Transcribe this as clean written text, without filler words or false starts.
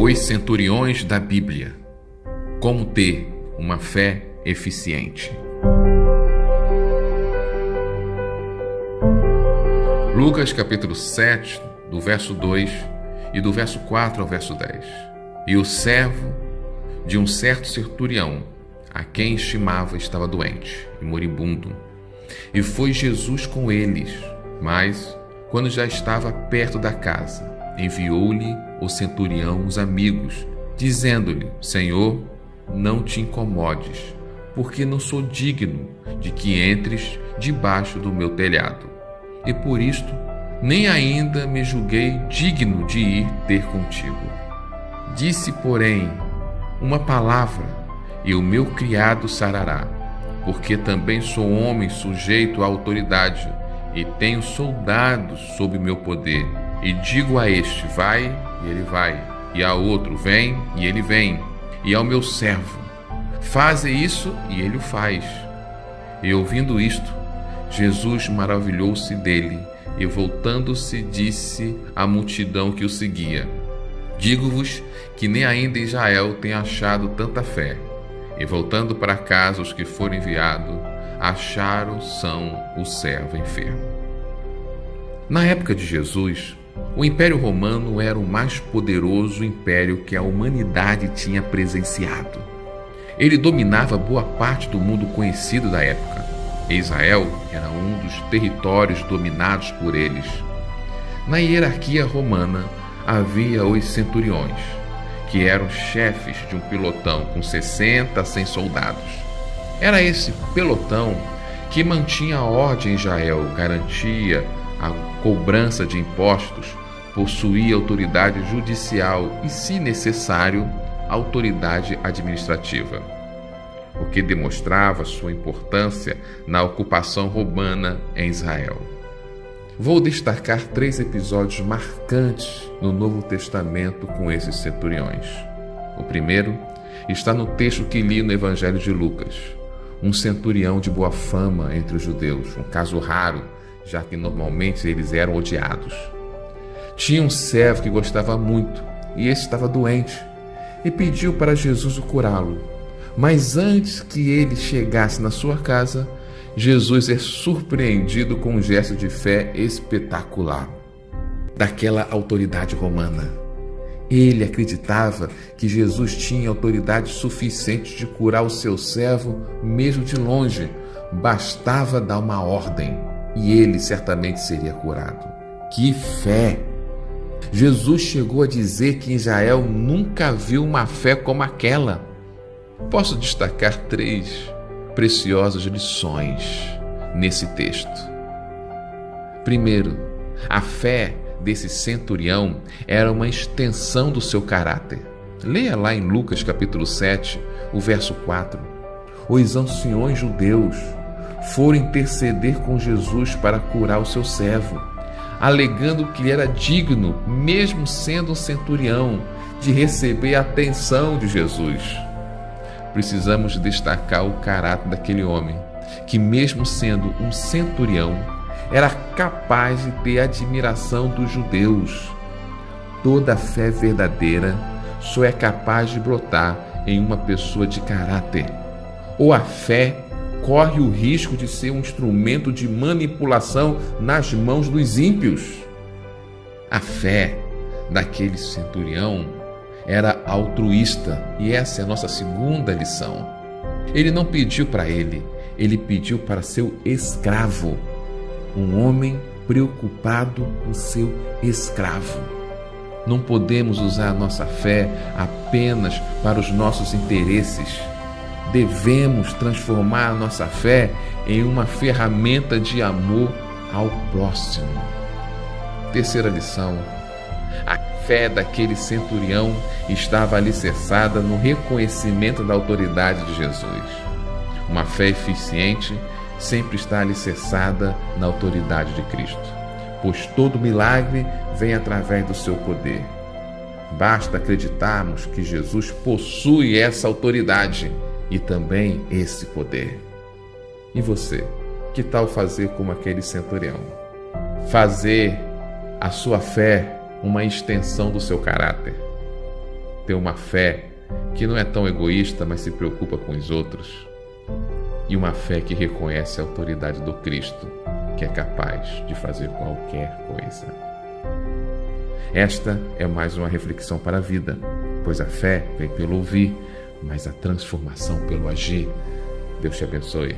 Os centuriões da Bíblia. Como ter uma fé eficiente. Lucas capítulo 7, do verso 2 e do verso 4 ao verso 10. E o servo de um certo centurião, a quem estimava, estava doente e moribundo. E foi Jesus com eles, mas, quando já estava perto da casa, enviou-lhe o centurião os amigos, dizendo-lhe: Senhor, não te incomodes, porque não sou digno de que entres debaixo do meu telhado. E por isto, nem ainda me julguei digno de ir ter contigo. Disse, porém, uma palavra, e o meu criado sarará, porque também sou homem sujeito à autoridade, e tenho soldados sob meu poder. E digo a este: vai, e ele vai, e a outro: vem, e ele vem, e ao meu servo: faze isso, e ele o faz. E ouvindo isto, Jesus maravilhou-se dele, e voltando-se disse à multidão que o seguia: digo-vos que nem ainda Israel tem achado tanta fé. E voltando para casa, os que foram enviados acharam são o servo enfermo. Na época de Jesus, o Império Romano era o mais poderoso império que a humanidade tinha presenciado. Ele dominava boa parte do mundo conhecido da época. E Israel era um dos territórios dominados por eles. Na hierarquia romana havia os centuriões, que eram chefes de um pelotão com 60 a 100 soldados. Era esse pelotão que mantinha a ordem em Israel, garantia a cobrança de impostos, possuía autoridade judicial e, se necessário, autoridade administrativa, o que demonstrava sua importância na ocupação romana em Israel. Vou destacar 3 episódios marcantes no Novo Testamento com esses centuriões. O primeiro está no texto que li no Evangelho de Lucas. Um centurião de boa fama entre os judeus, um caso raro, já que normalmente eles eram odiados. Tinha um servo que gostava muito, e esse estava doente, e pediu para Jesus o curá-lo. Mas antes que ele chegasse na sua casa, Jesus é surpreendido com um gesto de fé espetacular daquela autoridade romana. Ele acreditava que Jesus tinha autoridade suficiente de curar o seu servo mesmo de longe. Bastava dar uma ordem e ele certamente seria curado. Que fé! Jesus chegou a dizer que Israel nunca viu uma fé como aquela. Posso destacar 3 preciosas lições nesse texto. Primeiro, a fé desse centurião era uma extensão do seu caráter. Leia lá em Lucas capítulo 7, o verso 4. Os anciões judeus foram interceder com Jesus para curar o seu servo, alegando que ele era digno, mesmo sendo um centurião, de receber a atenção de Jesus. Precisamos destacar o caráter daquele homem, que mesmo sendo um centurião, era capaz de ter admiração dos judeus. Toda fé verdadeira só é capaz de brotar em uma pessoa de caráter. Ou a fé corre o risco de ser um instrumento de manipulação nas mãos dos ímpios. A fé daquele centurião era altruísta, e essa é a nossa segunda lição. Ele não pediu para ele pediu para seu escravo. Um homem preocupado com seu escravo. Não podemos usar a nossa fé apenas para os nossos interesses. Devemos transformar a nossa fé em uma ferramenta de amor ao próximo. Terceira lição: a fé daquele centurião estava alicerçada no reconhecimento da autoridade de Jesus. Uma fé eficiente sempre está alicerçada na autoridade de Cristo, pois todo milagre vem através do seu poder. Basta acreditarmos que Jesus possui essa autoridade e também esse poder. E você, que tal fazer como aquele centurião? Fazer a sua fé uma extensão do seu caráter. ter uma fé que não é tão egoísta, mas se preocupa com os outros. E uma fé que reconhece a autoridade do Cristo, que é capaz de fazer qualquer coisa. Esta é mais uma reflexão para a vida, pois a fé vem pelo ouvir, mas a transformação pelo agir. Deus te abençoe.